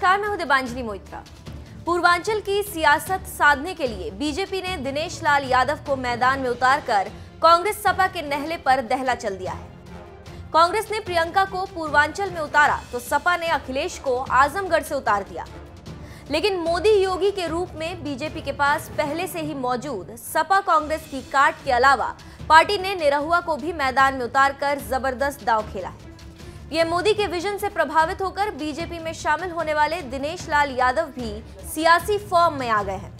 नमस्कार, मैं हूं देबांजलि मोइत्रा। पूर्वांचल की सियासत साधने के लिए बीजेपी ने दिनेश लाल यादव को मैदान में उतारकर कांग्रेस सपा के नहले पर दहला चल दिया है। कांग्रेस ने प्रियंका को पूर्वांचल में उतारा तो सपा ने अखिलेश को आजमगढ़ से उतार दिया। लेकिन मोदी योगी के रूप में बीजेपी के पास पहले से ही मौजूद सपा कांग्रेस की काट के अलावा पार्टी ने निरहुआ को भी मैदान में उतारकर जबरदस्त दांव खेला है। पीएम मोदी के विजन से प्रभावित होकर बीजेपी में शामिल होने वाले दिनेश लाल यादव भी सियासी फॉर्म में आ गए हैं।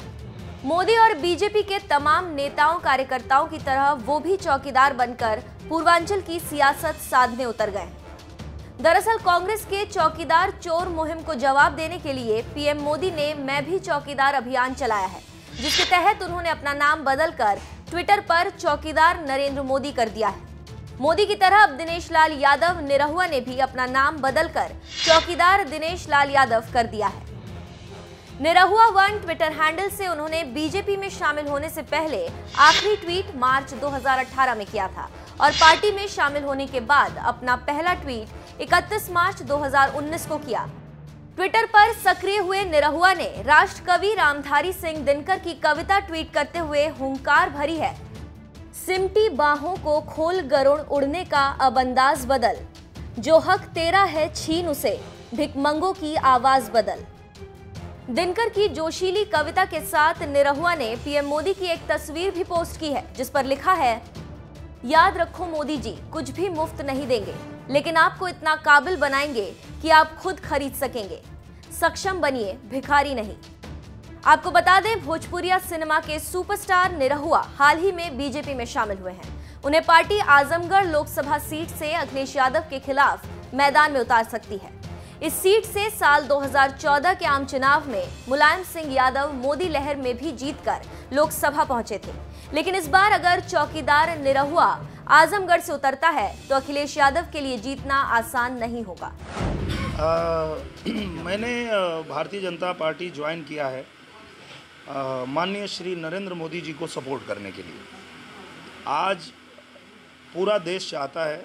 मोदी और बीजेपी के तमाम नेताओं कार्यकर्ताओं की तरह वो भी चौकीदार बनकर पूर्वांचल की सियासत साधने उतर गए हैं। दरअसल कांग्रेस के चौकीदार चोर मुहिम को जवाब देने के लिए पीएम मोदी ने मैं भी चौकीदार अभियान चलाया है, जिसके तहत उन्होंने अपना नाम बदलकर ट्विटर पर चौकीदार नरेंद्र मोदी कर दिया है। मोदी की तरह अब दिनेश लाल यादव निरहुआ ने भी अपना नाम बदलकर चौकीदार दिनेश लाल यादव कर दिया है। निरहुआ वन ट्विटर हैंडल से उन्होंने बीजेपी में शामिल होने से पहले आखिरी ट्वीट मार्च 2018 में किया था और पार्टी में शामिल होने के बाद अपना पहला ट्वीट 31 मार्च 2019 को किया। ट्विटर पर सक्रिय हुए निरहुआ ने राष्ट्रकवि रामधारी सिंह दिनकर की कविता ट्वीट करते हुए हुंकार भरी है। सिमटी बाहों को खोल गरुड़ उड़ने का अब अंदाज बदल, जो हक तेरा है छीन उसे, भिखमंगों की आवाज बदल। दिनकर की जोशीली कविता के साथ निरहुआ ने पीएम मोदी की एक तस्वीर भी पोस्ट की है, जिस पर लिखा है, याद रखो मोदी जी, कुछ भी मुफ्त नहीं देंगे, लेकिन आपको इतना काबिल बनाएंगे कि आप खुद खरीद सकेंगे। सक्षम बनिए, भिखारी नहीं। आपको बता दें, भोजपुरिया सिनेमा के सुपरस्टार निरहुआ हाल ही में बीजेपी में शामिल हुए हैं। उन्हें पार्टी आजमगढ़ लोकसभा सीट से अखिलेश यादव के खिलाफ मैदान में उतार सकती है। इस सीट से साल 2014 के आम चुनाव में मुलायम सिंह यादव मोदी लहर में भी जीतकर लोकसभा पहुंचे थे। लेकिन इस बार अगर चौकीदार निरहुआ आजमगढ़ से उतरता है तो अखिलेश यादव के लिए जीतना आसान नहीं होगा। मैंने भारतीय जनता पार्टी ज्वाइन किया है माननीय श्री नरेंद्र मोदी जी को सपोर्ट करने के लिए। आज पूरा देश चाहता है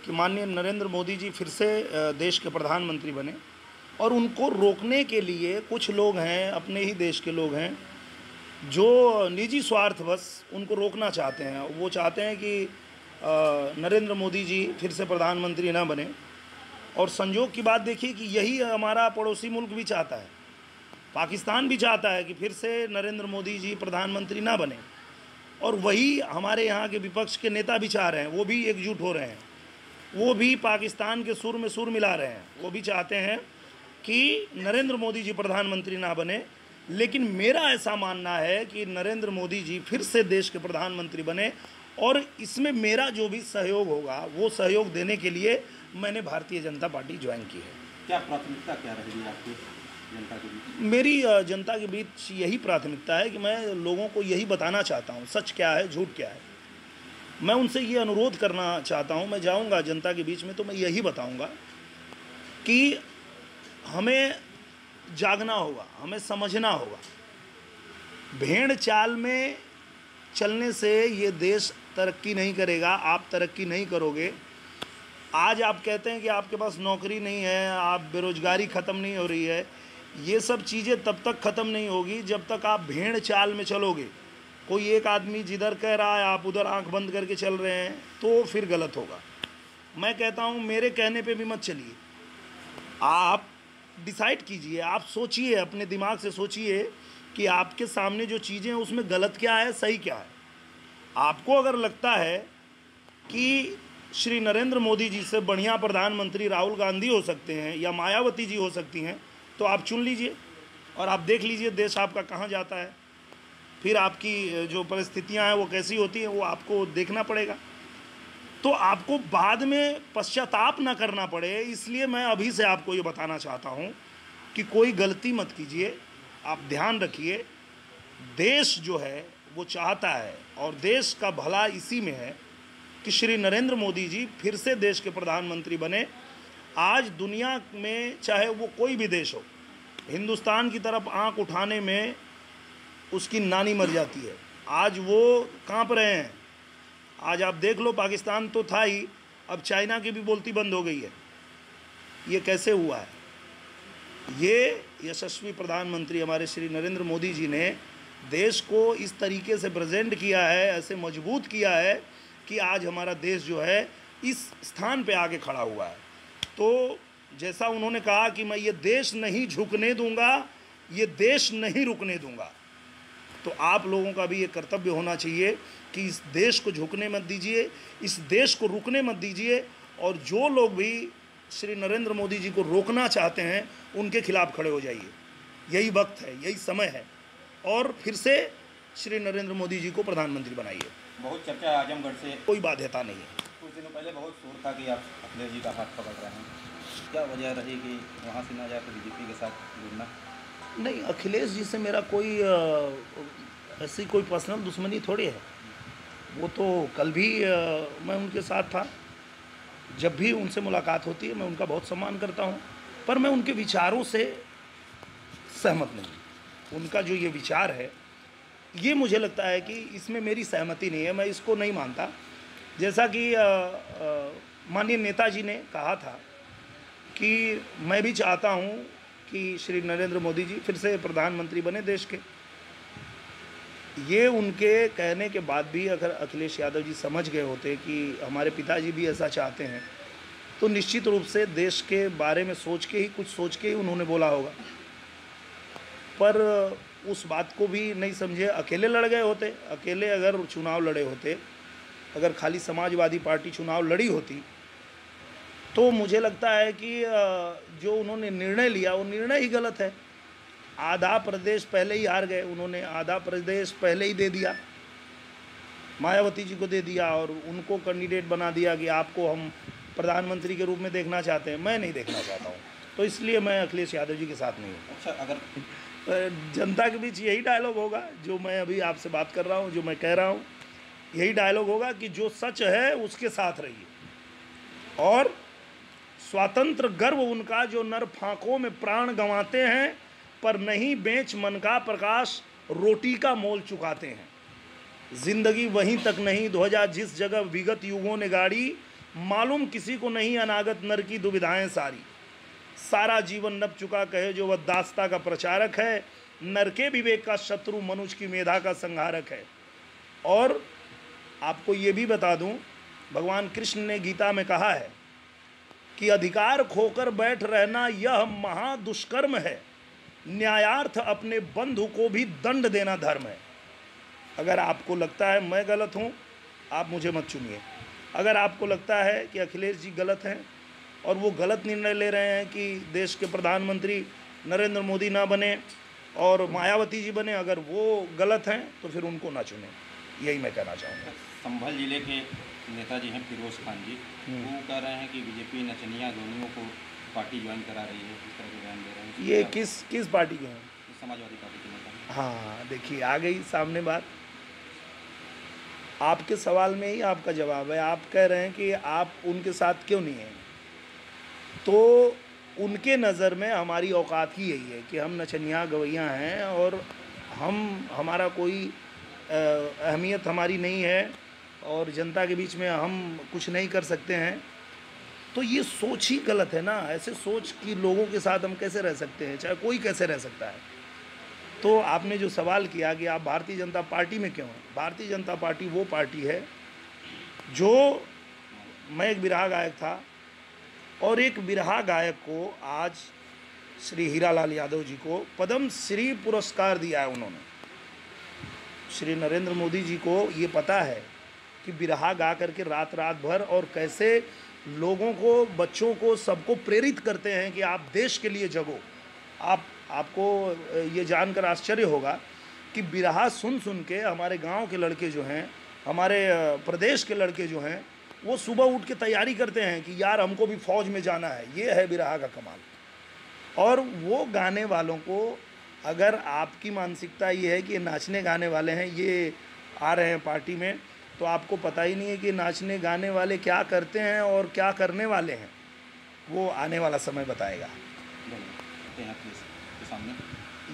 कि माननीय नरेंद्र मोदी जी फिर से देश के प्रधानमंत्री बने, और उनको रोकने के लिए कुछ लोग हैं, अपने ही देश के लोग हैं, जो निजी स्वार्थवश उनको रोकना चाहते हैं। वो चाहते हैं कि नरेंद्र मोदी जी फिर से प्रधानमंत्री ना बने। और संयोग की बात देखिए कि यही हमारा पड़ोसी मुल्क भी चाहता है, पाकिस्तान भी चाहता है कि फिर से नरेंद्र मोदी जी प्रधानमंत्री ना बने, और वही हमारे यहाँ के विपक्ष के नेता भी चाह रहे हैं। वो भी एकजुट हो रहे हैं, वो भी पाकिस्तान के सुर में सुर मिला रहे हैं। वो भी चाहते हैं कि नरेंद्र मोदी जी प्रधानमंत्री ना बने। लेकिन मेरा ऐसा मानना है कि नरेंद्र मोदी जी फिर से देश के प्रधानमंत्री बने, और इसमें मेरा जो भी सहयोग होगा वो सहयोग देने के लिए मैंने भारतीय जनता पार्टी ज्वाइन की है। क्या प्राथमिकता क्या रहेगी आपकी जनता के बीच? मेरी जनता के बीच यही प्राथमिकता है कि मैं लोगों को यही बताना चाहता हूँ, सच क्या है, झूठ क्या है। मैं उनसे ये अनुरोध करना चाहता हूँ, मैं जाऊँगा जनता के बीच में तो मैं यही बताऊँगा कि हमें जागना होगा, हमें समझना होगा। भेड़ चाल में चलने से ये देश तरक्की नहीं करेगा, आप तरक्की नहीं करोगे। आज आप कहते हैं कि आपके पास नौकरी नहीं है, आप बेरोजगारी ख़त्म नहीं हो रही है। ये सब चीज़ें तब तक ख़त्म नहीं होगी जब तक आप भेड़ चाल में चलोगे। कोई एक आदमी जिधर कह रहा है आप उधर आंख बंद करके चल रहे हैं तो फिर गलत होगा। मैं कहता हूँ मेरे कहने पे भी मत चलिए, आप डिसाइड कीजिए, आप सोचिए, अपने दिमाग से सोचिए कि आपके सामने जो चीज़ें हैं उसमें गलत क्या है, सही क्या है। आपको अगर लगता है कि श्री नरेंद्र मोदी जी से बढ़िया प्रधानमंत्री राहुल गांधी हो सकते हैं या मायावती जी हो सकती हैं तो आप चुन लीजिए, और आप देख लीजिए देश आपका कहाँ जाता है। फिर आपकी जो परिस्थितियां हैं वो कैसी होती हैं वो आपको देखना पड़ेगा। तो आपको बाद में पश्चाताप ना करना पड़े, इसलिए मैं अभी से आपको ये बताना चाहता हूँ कि कोई गलती मत कीजिए। आप ध्यान रखिए, देश जो है वो चाहता है, और देश का भला इसी में है कि श्री नरेंद्र मोदी जी फिर से देश के प्रधानमंत्री बने। आज दुनिया में चाहे वो कोई भी देश हो, हिंदुस्तान की तरफ आंख उठाने में उसकी नानी मर जाती है। आज वो कांप रहे हैं। आज आप देख लो, पाकिस्तान तो था ही, अब चाइना की भी बोलती बंद हो गई है। ये कैसे हुआ है? ये यशस्वी प्रधानमंत्री हमारे श्री नरेंद्र मोदी जी ने देश को इस तरीके से प्रेजेंट किया है, ऐसे मजबूत किया है कि आज हमारा देश जो है इस स्थान पे आके खड़ा हुआ है। तो जैसा उन्होंने कहा कि मैं ये देश नहीं झुकने दूंगा, ये देश नहीं रुकने दूंगा, तो आप लोगों का भी ये कर्तव्य होना चाहिए कि इस देश को झुकने मत दीजिए, इस देश को रुकने मत दीजिए, और जो लोग भी श्री नरेंद्र मोदी जी को रोकना चाहते हैं उनके खिलाफ खड़े हो जाइए। यही वक्त है, यही समय है, और फिर से श्री नरेंद्र मोदी जी को प्रधानमंत्री बनाइए। बहुत चर्चा आजमगढ़ से कोई बाध्यता नहीं है। कुछ दिनों पहले बहुत शोर था कि आप अखिलेश जी का हाथ पकड़ रहे हैं, क्या वजह रही कि वहाँ से ना जाकर बीजेपी के साथ जुड़ना? नहीं, अखिलेश जी से मेरा कोई ऐसी कोई पर्सनल दुश्मनी थोड़ी है। वो तो कल भी मैं उनके साथ था। जब भी उनसे मुलाकात होती है मैं उनका बहुत सम्मान करता हूँ, पर मैं उनके विचारों से सहमत नहीं। उनका जो ये विचार है, ये मुझे लगता है कि इसमें मेरी सहमति नहीं है, मैं इसको नहीं मानता। जैसा कि माननीय नेताजी ने कहा था कि मैं भी चाहता हूँ कि श्री नरेंद्र मोदी जी फिर से प्रधानमंत्री बने देश के। ये उनके कहने के बाद भी अगर अखिलेश यादव जी समझ गए होते कि हमारे पिताजी भी ऐसा चाहते हैं, तो निश्चित रूप से देश के बारे में सोच के ही, कुछ सोच के ही उन्होंने बोला होगा। पर उस बात को भी नहीं समझे, अकेले लड़ गए होते। अकेले अगर चुनाव लड़े होते, अगर खाली समाजवादी पार्टी चुनाव लड़ी होती, तो मुझे लगता है कि जो उन्होंने निर्णय लिया वो निर्णय ही गलत है। आधा प्रदेश पहले ही हार गए, उन्होंने आधा प्रदेश पहले ही दे दिया, मायावती जी को दे दिया, और उनको कैंडिडेट बना दिया कि आपको हम प्रधानमंत्री के रूप में देखना चाहते हैं। मैं नहीं देखना चाहता हूँ, तो इसलिए मैं अखिलेश यादव जी के साथ नहीं हूँ। अच्छा, अगर जनता के बीच यही डायलॉग होगा जो मैं अभी आपसे बात कर रहा हूँ, जो मैं कह रहा हूँ, यही डायलॉग होगा कि जो सच है उसके साथ रहिए, और स्वतंत्र गर्व उनका जो नर फांकों में प्राण गंवाते हैं, पर नहीं बेच मन का प्रकाश रोटी का मोल चुकाते हैं। जिंदगी वहीं तक नहीं ध्वजा जिस जगह विगत युगों ने गाड़ी, मालूम किसी को नहीं अनागत नर की दुविधाएं सारी। सारा जीवन नप चुका कहे जो वह दास्ता का प्रचारक है, नर के विवेक का शत्रु मनुष्य की मेधा का संहारक है। और आपको ये भी बता दूं, भगवान कृष्ण ने गीता में कहा है कि अधिकार खोकर बैठ रहना यह महादुष्कर्म है, न्यायार्थ अपने बंधु को भी दंड देना धर्म है। अगर आपको लगता है मैं गलत हूँ, आप मुझे मत चुनिए। अगर आपको लगता है कि अखिलेश जी गलत हैं और वो गलत निर्णय ले रहे हैं कि देश के प्रधानमंत्री नरेंद्र मोदी ना बने और मायावती जी बने, अगर वो गलत हैं तो फिर उनको ना चुनें, यही मैं कहना चाहूँगा। संभल जिले के नेताजी हैं फिरोज खान जी, वो कह रहे हैं कि बीजेपी नचनिया दोनों को पार्टी ज्वाइन करा रही है, इस तरह के बयान दे रहे हैं। ये किस पार्टी के हैं? समाजवादी पार्टी के नेता। हाँ, देखिए आ गई सामने बात। आपके सवाल में ही आपका जवाब है। आप कह रहे हैं कि आप उनके साथ क्यों नहीं हैं, तो उनके नज़र में हमारी औकात ही यही है कि हम नचनिया गवैया हैं और हमारा कोई अहमियत हमारी नहीं है और जनता के बीच में हम कुछ नहीं कर सकते हैं। तो ये सोच ही गलत है ना। ऐसे सोच कि लोगों के साथ हम कैसे रह सकते हैं, चाहे कोई कैसे रह सकता है। तो आपने जो सवाल किया कि आप भारतीय जनता पार्टी में क्यों हैं, भारतीय जनता पार्टी वो पार्टी है जो, मैं एक बिरहा गायक था और एक बिरहा गायक को आज श्री हीरालाल यादव जी को पद्म श्री पुरस्कार दिया है उन्होंने। श्री नरेंद्र मोदी जी को ये पता है कि बिरहा गा करके रात भर और कैसे लोगों को, बच्चों को, सबको प्रेरित करते हैं कि आप देश के लिए जगो। आपको ये जानकर आश्चर्य होगा कि बिरहा सुन के हमारे गांव के लड़के जो हैं, हमारे प्रदेश के लड़के जो हैं, वो सुबह उठ के तैयारी करते हैं कि यार हमको भी फौज में जाना है। ये है बिरहा का कमाल। और वो गाने वालों को, अगर आपकी मानसिकता ये है कि नाचने गाने वाले हैं, ये आ रहे हैं पार्टी में, तो आपको पता ही नहीं है कि नाचने गाने वाले क्या करते हैं और क्या करने वाले हैं। वो आने वाला समय बताएगा।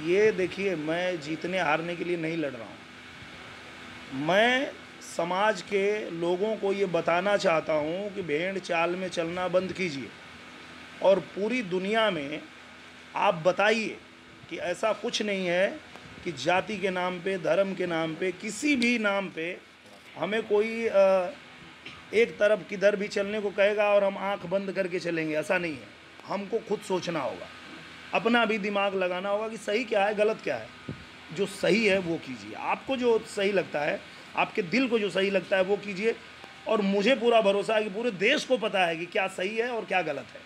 ये देखिए, मैं जीतने हारने के लिए नहीं लड़ रहा हूँ। मैं समाज के लोगों को ये बताना चाहता हूँ कि भेड़ चाल में चलना बंद कीजिए और पूरी दुनिया में आप बताइए कि ऐसा कुछ नहीं है कि जाति के नाम पे, धर्म के नाम पे, किसी भी नाम पे हमें कोई एक तरफ किधर भी चलने को कहेगा और हम आंख बंद करके चलेंगे, ऐसा नहीं है। हमको खुद सोचना होगा, अपना भी दिमाग लगाना होगा कि सही क्या है, गलत क्या है। जो सही है वो कीजिए, आपको जो सही लगता है, आपके दिल को जो सही लगता है वो कीजिए। और मुझे पूरा भरोसा है कि पूरे देश को पता है कि क्या सही है और क्या गलत है,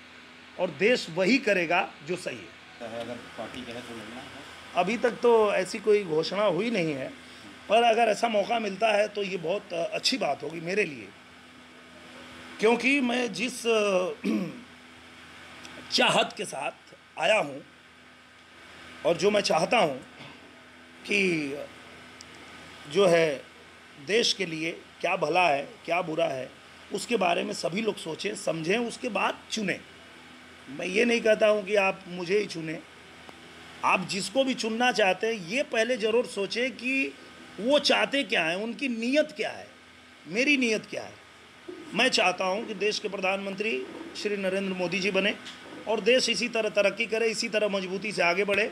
और देश वही करेगा जो सही है। अगर पार्टी कहे तो लड़ना है? अभी तक तो ऐसी कोई घोषणा हुई नहीं है, पर अगर ऐसा मौका मिलता है तो ये बहुत अच्छी बात होगी मेरे लिए, क्योंकि मैं जिस चाहत के साथ आया हूँ और जो मैं चाहता हूँ कि जो है देश के लिए क्या भला है, क्या बुरा है, उसके बारे में सभी लोग सोचें, समझें, उसके बाद चुनें। मैं ये नहीं कहता हूँ कि आप मुझे ही चुनें, आप जिसको भी चुनना चाहते हैं ये पहले ज़रूर सोचें कि वो चाहते क्या हैं, उनकी नीयत क्या है, मेरी नीयत क्या है। मैं चाहता हूँ कि देश के प्रधानमंत्री श्री नरेंद्र मोदी जी बने और देश इसी तरह तरक्की करे, इसी तरह मजबूती से आगे बढ़े।